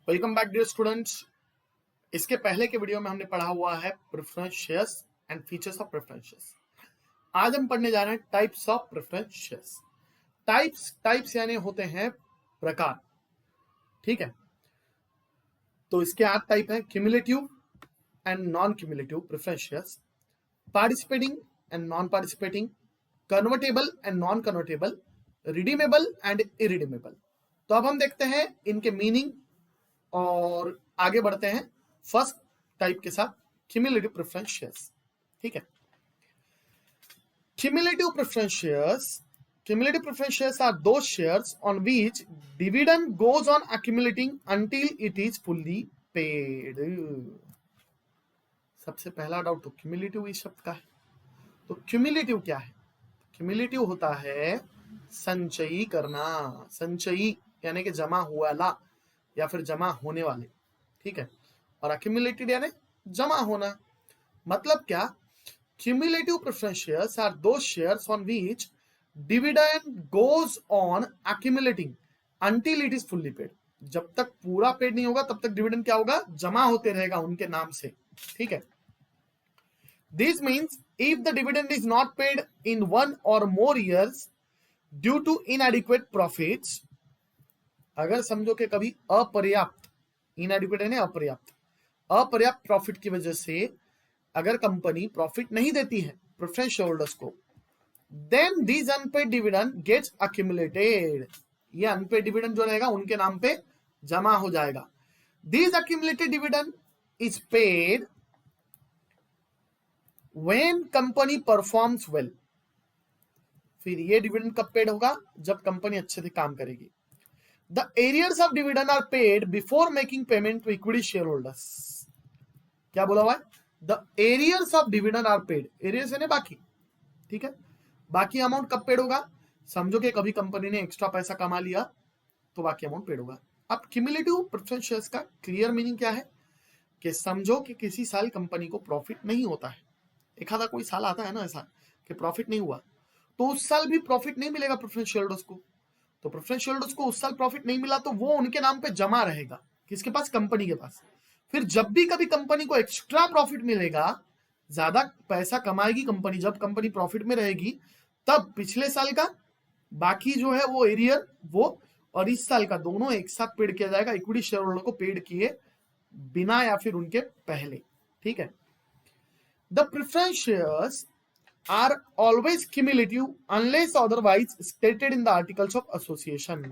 Welcome back dear students. इसके पहले के वीडियो में हमने पढ़ा हुआ है preference shares and features of preference shares. आज हम पढ़ने जा रहे हैं types of preference shares. Types यानी होते हैं प्रकार, ठीक है। तो इसके 8 टाइप है: cumulative and non cumulative preference shares, participating and non participating, convertible and non convertible, redeemable and irredeemable. तो अब हम देखते हैं इनके मीनिंग और आगे बढ़ते हैं फर्स्ट टाइप के साथ, क्यूमुलेटिव प्रेफरेंस शेयर्स, ठीक है। Cumulative preference shares are those shares on which dividend goes on accumulating until it is fully paid. सबसे पहला डाउट तो क्यूमुलेटिव इस शब्द का है। तो क्यूमुलेटिव क्या है? क्यूमुलेटिव होता है संचयी करना, संचयी यानी कि जमा हुआ ला या फिर जमा होने वाले, ठीक है। और अक्यूमुलेटेड यानी जमा होना। मतलब क्या? Cumulative preference shares are those shares on which dividend goes on accumulating until it is fully paid. जब तक पूरा पेड नहीं होगा तब तक डिविडेंड क्या होगा? जमा होते रहेगा उनके नाम से, ठीक है। This means if the dividend is not paid in 1 or more years due to inadequate profits, अगर समझो कि कभी अपर्याप्त, इनएडिक्वेट है अपर्याप्त, अपर्याप्त प्रॉफिट की वजह से अगर कंपनी प्रॉफिट नहीं देती है प्रेफरेंस शेयर होल्डर्स को, then this unpaid dividend gets accumulated. ये अनपेड डिविडेंड जो रहेगा उनके नाम पे जमा हो जाएगा। This accumulated dividend is paid when company performs well. फिर ये डिविडेंड कब पेड होगा? जब कंपनी अच्छे से काम करेगी। The arrears of dividend are paid before making payment to equity shareholders. क्या बोला हुआ है? The arrears of dividend are paid. Arrears यानी बाकी, ठीक है। बाकी अमाउंट कब पेड होगा? समझो कि कभी कंपनी ने एक्स्ट्रा पैसा कमा लिया तो बाकी अमाउंट पेड होगा। अब क्यूमुलेटिव प्रेफरेंस शेयर्स का क्लियर मीनिंग क्या है? कि समझो कि किसी साल कंपनी को प्रॉफिट नहीं होता है, एक आधा कोई साल आता है ना ऐसा कि प्रॉफिट नहीं हुआ, तो उस साल भी प्रॉफिट नहीं मिलेगा प्रेफरेंस शेयर होल्डर्स को। तो प्रेफरेंस शेयर होल्डर्स को उस साल प्रॉफिट नहीं मिला तो वो उनके नाम पे जमा रहेगा, किसके पास? कंपनी के पास। फिर जब भी कभी कंपनी को एक्स्ट्रा प्रॉफिट मिलेगा, ज्यादा पैसा कमाएगी कंपनी, जब कंपनी प्रॉफिट में रहेगी, तब पिछले साल का बाकी जो है वो एरियर वो और इस साल का दोनों एक साथ पेड किया जाएगा इक्विटी शेयर होल्डर को पेड किए बिना या फिर उनके पहले, ठीक है। The preference shares are always cumulative unless otherwise stated in the articles of association.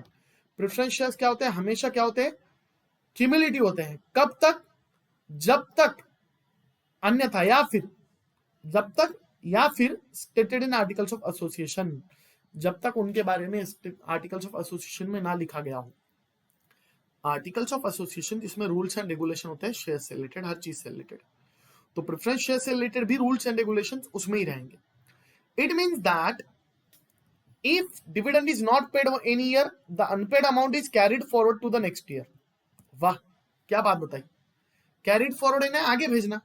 Preference shares क्या होते हैं? हमेशा क्या होते हैं? क्यूमुलेटिव होते हैं। कब तक? जब तक अन्यथा या फिर जब तक या फिर stated in articles of association, जब तक उनके बारे में आर्टिकल्स ऑफ एसोसिएशन में ना लिखा गया हो। आर्टिकल्स ऑफ एसोसिएशन जिसमें रूल्स एंड रेगुलेशन होते हैं शेयर से रिलेटेड, हर चीज से रिलेटेड, तो प्रेफरेंस शेयर से रिलेटेड भी रूल्स एंड रेगुलेशंस उसमें ही रहेंगे। It means that if dividend is not paid any year, the unpaid amount is carried forward to the next year. वाह, क्या बात बताई! कैरिड फॉरवर्ड है ना, आगे भेजना।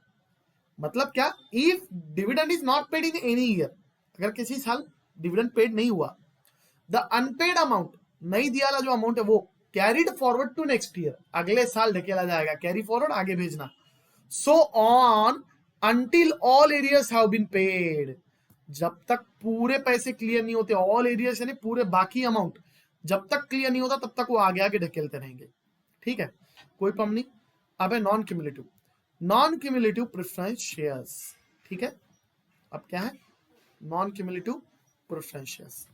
मतलब क्या? If dividend is not paid in any year, अगर किसी साल डिविडेंड पेड नहीं हुआ, द अनपेड अमाउंट, नहीं दिया वाला जो अमाउंट है वो carried forward to next year, अगले साल ढकेला जाएगा। कैरी फॉरवर्ड, आगे भेजना। So on until all arrears have been paid, जब तक पूरे पैसे क्लियर नहीं होते, ऑल एरियर्स यानी पूरे बाकी अमाउंट जब तक क्लियर नहीं होता तब तक वो आगे आगे ढकेलते रहेंगे, ठीक है। कोई प्रॉब्लम नहीं। अब है नॉन क्यूमुलेटिव प्रेफरेंस शेयर्स, ठीक है। अब क्या है? Non cumulative preference shares.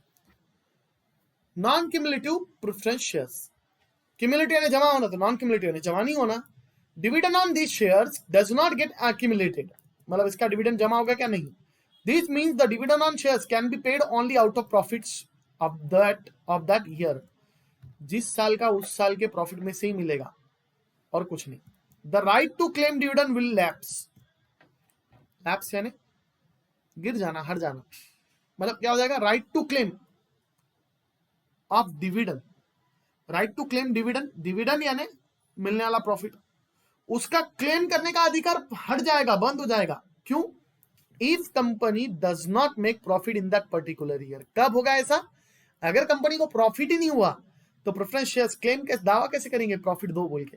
Non cumulative preference shares, cumulative यानी जमा होना, तो नॉन क्यूमुलेटिव यानी जमा नहीं होना। Dividend on this shares does not gate accumulated, मतलब इसका डिविडेंड जमा होगा क्या? नहीं। This means the dividend on shares can be paid only out of profits of that year. जिस साल का उस साल के प्रॉफिट में से ही मिलेगा और कुछ नहीं। The right to claim dividend will lapse, lapse यानी गिर जाना, हट जाना। मतलब क्या हो जाएगा? Right to claim of dividend, right to claim dividend यानी मिलने वाला प्रॉफिट, उसका क्लेम करने का अधिकार हट जाएगा, बंद हो जाएगा। क्यों? If company does not make profit in that particular year. कब होगा ऐसा? अगर कंपनी को प्रॉफिट ही नहीं हुआ तो प्रेफरेंस शेयर्स क्लेम दावा कैसे करेंगे प्रॉफिट दो बोल के?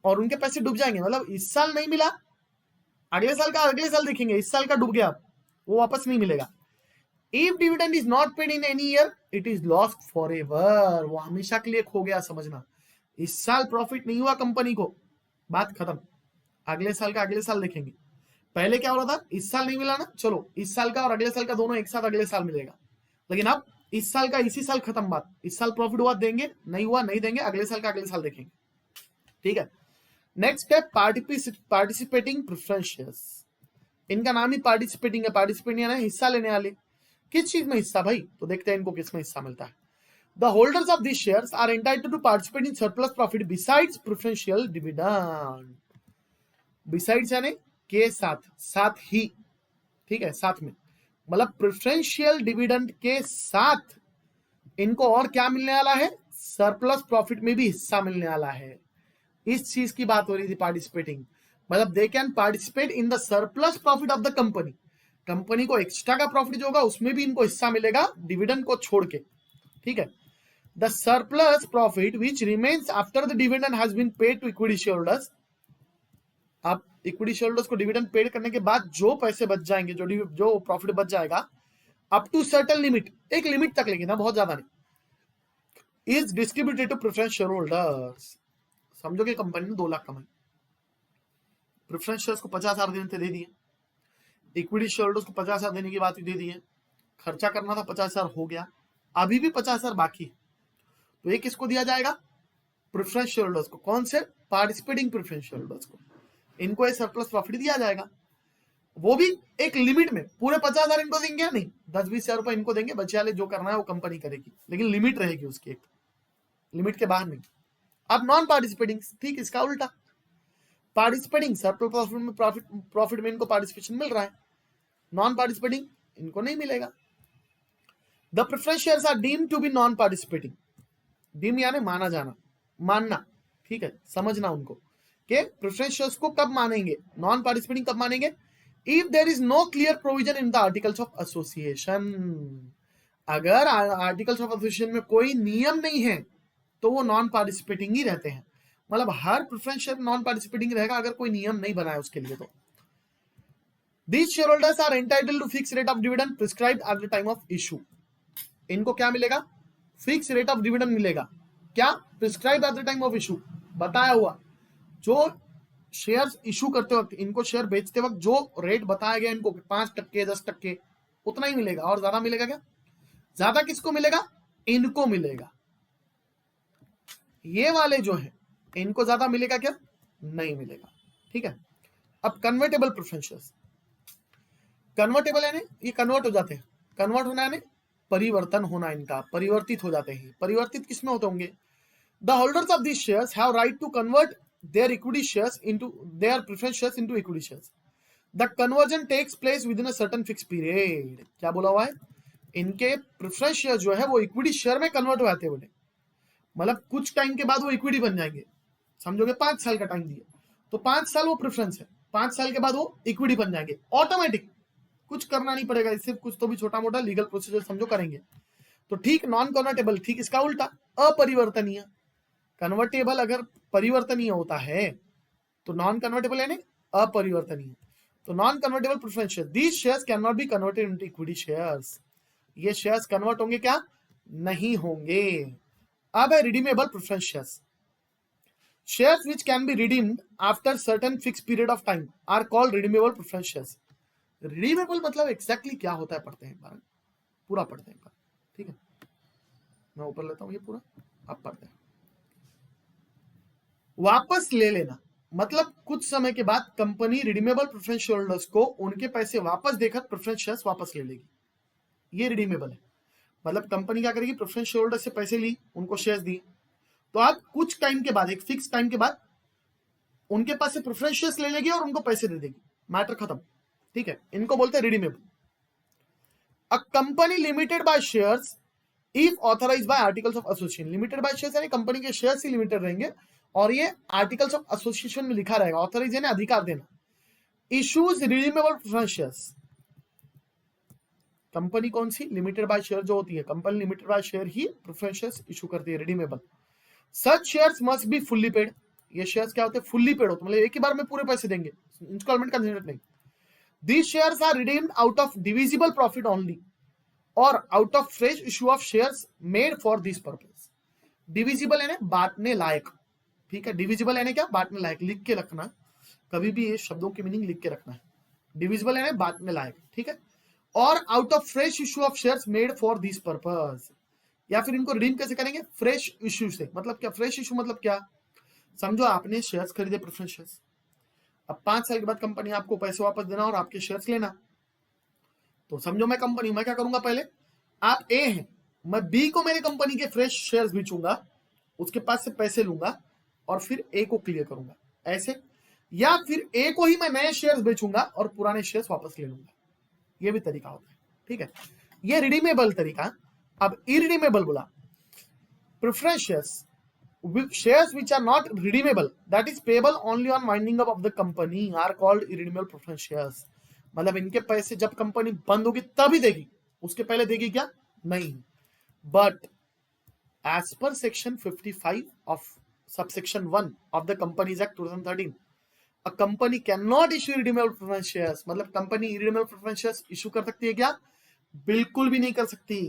और उनके पैसे डूब जाएंगे, मतलब इस साल नहीं मिला, अगले साल का अगले साल देखेंगे, इस साल का डूब गया, वो वापस नहीं मिलेगा। If dividend is not paid in any year it is lost for ever, वो हमेशा के लिए खो गया, समझना। इस साल प्रॉफिट नहीं हुआ कंपनी को, बात खत्म, अगले साल का अगले साल देखेंगे। पहले क्या हो रहा था, इस साल नहीं मिला ना, चलो इस साल का और अगले साल का दोनों एक साथ अगले साल मिलेगा, लेकिन अब इस साल का इसी साल खत्म बात, इस साल प्रॉफिट हुआ देंगे, नहीं हुआ नहीं देंगे, अगले साल का अगले साल देखेंगे, ठीक है। नेक्स्ट है पार्टिसिपेटिंग प्रेफरेंस शेयर्स, इनका नाम ही पार्टिसिपेटिंग है, पार्टिसिपेट यानी हिस्सा लेने वाले। किस चीज में हिस्सा भाई, तो देखते हैं इनको किस में हिस्सा मिलता है। The holders of these shares are entitled to participate in surplus profit besides preferential dividend. Besides यानी के साथ, साथ ही, ठीक है, साथ में, मतलब प्रेफरेंशियल डिविडेंड के साथ इनको और क्या मिलने वाला है, सरप्लस प्रॉफिट में भी हिस्सा मिलने वाला है। इस चीज की बात हो रही थी पार्टिसिपेटिंग, मतलब they can participate in the surplus profit of the company, company को एक्स्ट्रा का प्रॉफिट जो होगा उसमें भी इनको हिस्सा मिलेगा डिविडेंड को छोड़ के, ठीक है। The surplus profit which remains after the dividend has been paid to equity shareholders, आप इक्विटी शेयरहोल्डर्स को डिविडेंड पेड करने के बाद जो पैसे बच जाएंगे, जो प्रॉफिट बच जाएगा, अप टू सर्टेन लिमिट, एक लिमिट तक लेकिन ना बहुत ज्यादा नहीं, is distributed to preference shareholders. समझो कि कंपनी ने 2 लाख कमाई, प्रेफरेंस शेयर्स को 50,000 देने थे, दे दिए, इक्विटी शेयरहोल्डर्स को 50,000 देने की बात दे दी है, खर्चा करना था 50,000 हो गया, अभी भी 50,000 बाकी है, तो ये किसको दिया जाएगा, प्रेफरेंस शेयरहोल्डर्स को। कौन से, पार्टिसिपेटिंग प्रेफरेंस शेयरहोल्डर्स को, इनको ये सरप्लस प्रॉफिट दिया जाएगा, वो भी एक लिमिट में। पूरे 50,000 इनको देंगे नहीं, 10-20 हजार रुपए इनको देंगे, बचे वाले जो करना है वो कंपनी करेगी, लेकिन लिमिट रहेगी उसकी, एक लिमिट के बाहर नहीं। अब नॉन पार्टिसिपेटिंग, ठीक इसका उल्टा, पार्टिसिपेटिंग सरप्लस प्रॉफिट में, प्रॉफिट में इनको पार्टिसिपेशन मिल रहा है, नॉन पार्टिसिपेटिंग इनको नहीं मिलेगा। The preference shares are deemed to be non participating, deem यानी माना जाना, मानना, ठीक है, समझना उनको कि प्रेफरेंस शेयर्स को कब मानेंगे, नॉन पार्टिसिपेटिंग कब मानेंगे, if there is no clear provision in the articles of association, अगर आर्टिकल्स ऑफ एसोसिएशन में कोई नियम नहीं है तो वो नॉन पार्टिसिपेटिंग ही रहते हैं, मतलब हर प्रेफरेंस शेयर नॉन पार्टिसिपेटिंग रहेगा अगर कोई नियम नहीं बनाया उसके लिए। तो these shareholders are entitled to fixed rate of dividend prescribed at the time of issue, इनको क्या मिलेगा, फिक्स रेट ऑफ डिविडेंड मिलेगा, क्या, prescribe at the time of issue, बताया हुआ, जो शेयर्स इशू करते वक्त, इनको शेयर बेचते वक्त जो रेट बताया गया इनको 5%, 10%, उतना ही मिलेगा, और ज्यादा मिलेगा क्या, ज्यादा किसको मिलेगा, इनको मिलेगा, ये वाले जो है इनको ज्यादा मिलेगा क्या, नहीं मिलेगा, ठीक है। अब कन्वर्टेबल प्रेफरेंस शेयर्स, कन्वर्टेबल यानी ये कन्वर्ट हो जाते हैं, कन्वर्ट होना यानी परिवर्तन होना, इनका परिवर्तित हो जाते हैं, परिवर्तित किसमें होते होंगे, the holders of this shares have right to convert their equity shares into their preference shares into equity shares, the conversion takes place within a certain fix period, क्या बोला हुआ है, इनके प्रेफरेंस शेयर जो है वो equity share में convert हो जाते हैं, बोले मतलब कुछ टाइम के बाद वो इक्विटी बन जाएंगे, समझोगे 5 साल का टाइम दिया तो 5 साल वो प्रेफरेंस है, 5 साल के बाद वो इक्विटी बन जाएंगे, ऑटोमेटिक, कुछ करना नहीं पड़ेगा, इससे कुछ तो भी छोटा मोटा लीगल प्रोसीजर समझो करेंगे। तो ठीक नॉन कन्वर्टेबल, ठीक इसका उल्टा अपरिवर्तनीय, कन्वर्टेबल अगर परिवर्तनीय होता है तो नॉन कन्वर्टेबल यानी अपरिवर्तनीय, तो non convertible preference share, these shares can not be converted into equity shares, ये शेयर्स कन्वर्ट होंगे क्या, नहीं होंगे। अब है redeemable preference shares, shares which can be redeemed after certain fix period of time are called redeemable preference shares. Redeemable मतलब exactly क्या होता है, पढ़ते हैं बार, पूरा पढ़ते हैं, ठीक है, मैं ऊपर लेता हूं ये पूरा, अब पढ़ते हैं। वापस ले लेना, मतलब कुछ समय के बाद company redeemable preference share holders को उनके पैसे वापस देकर प्रेफरेंस शेयर्स वापस ले लेगी, ये रिडीमेबल है। मतलब कंपनी क्या करेगी, प्रेफरेंस शेयर होल्डर से पैसे ली, उनको शेयर्स दी, तो आप कुछ टाइम के बाद, एक फिक्स टाइम के बाद उनके पास से प्रेफरेंस शेयर्स ले लेगी और उनको पैसे दे देगी, मैटर खत्म, ठीक है, इनको बोलते हैं redeemable. A company limited by shares if authorised bye articles of association, limited by shares यानी कंपनी के शेयर्स ही लिमिटेड रहेंगे और ये आर्टिकल्स ऑफ एसोसिएशन में लिखा रहेगा, ऑथराइज यानी अधिकार देना, issues redeemable preference shares, company कौन सी, लिमिटेड बाय शेयर जो होती है, company limited by share he preference shares issue करती है, redeemable. Such shares must be fully paid, ये शेयर्स क्या होते हैं, फुल्ली पेड होते हैं, मतलब एक ही बार में पूरे पैसे देंगे, इंस्टॉलमेंट का झंझट नहीं। These shares are redeemed out of divisible profit only or out of fresh issue of shares made for this purpose. Divisible यानी बांटने लायक, ठीक है, डिविजिबल यानी क्या, बांटने लायक, लिख के रखना, कभी भी ये शब्दों की मीनिंग लिख के रखना है। डिविजिबल यानी बांटने लायक, ठीक है, और out of fresh issue of shares made for this purpose, या फिर इनको रिडीम कैसे करेंगे, फ्रेश इशू से, मतलब क्या, फ्रेश इशू मतलब क्या, समझो आपने शेयर्स खरीदे, प्रेफरेंस शेयर्स, अब 5 साल के बाद कंपनी आपको पैसे वापस देना और आपके शेयर्स लेना, तो समझो मैं कंपनी, मैं क्या करूंगा, पहले आप ए हैं, मैं बी को मेरे कंपनी के फ्रेश शेयर्स बेचूंगा, उसके पास से पैसे लूंगा और फिर ए को क्लियर करूंगा, ऐसे, या फिर ए को ही मैं नए शेयर्स बेचूंगा और पुराने शेयर्स वापस ले लूंगा, ये भी तरीका होता है, ठीक है, ये रिडीमेबल तरीका। अब इरिडीमेबल बोला, preference shares, shares which are not redeemable, that is payable only on winding up of the company, are called irredeemable preference shares। मतलब इनके पैसे जब कंपनी बंद होगी तभी देगी, उसके पहले देगी क्या, नहीं। But as per section 55 of subsection 1 of the companies act 2013, a company can not issue irredeemable preference shares, मतलब company irredeemable preference shares issue कर सकती है क्या, बिल्कुल भी नहीं कर सकती।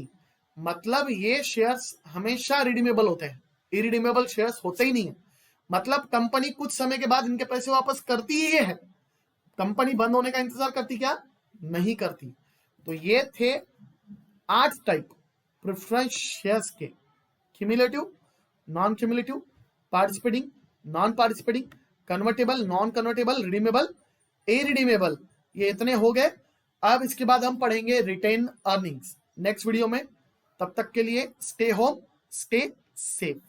मतलब ये शेयर्स हमेशा रिडीमेबल होते हैं, इरिडीमेबल शेयर्स होते ही नहीं है। मतलब कंपनी कुछ समय के बाद इनके पैसे वापस करती ही है, कंपनी बंद होने का इंतजार करती क्या, नहीं करती। तो ये थे 8 टाइप प्रेफरेंस शेयर्स के, cumulative, non cumulative, participating, non participating, convertible, non convertible, redeemable, irredeemable, ये इतने हो गए। अब इसके बाद हम पढ़ेंगे रिटेन अर्निंग्स नेक्स्ट वीडियो में। तब तक के लिए स्टे होम, स्टे सेफ।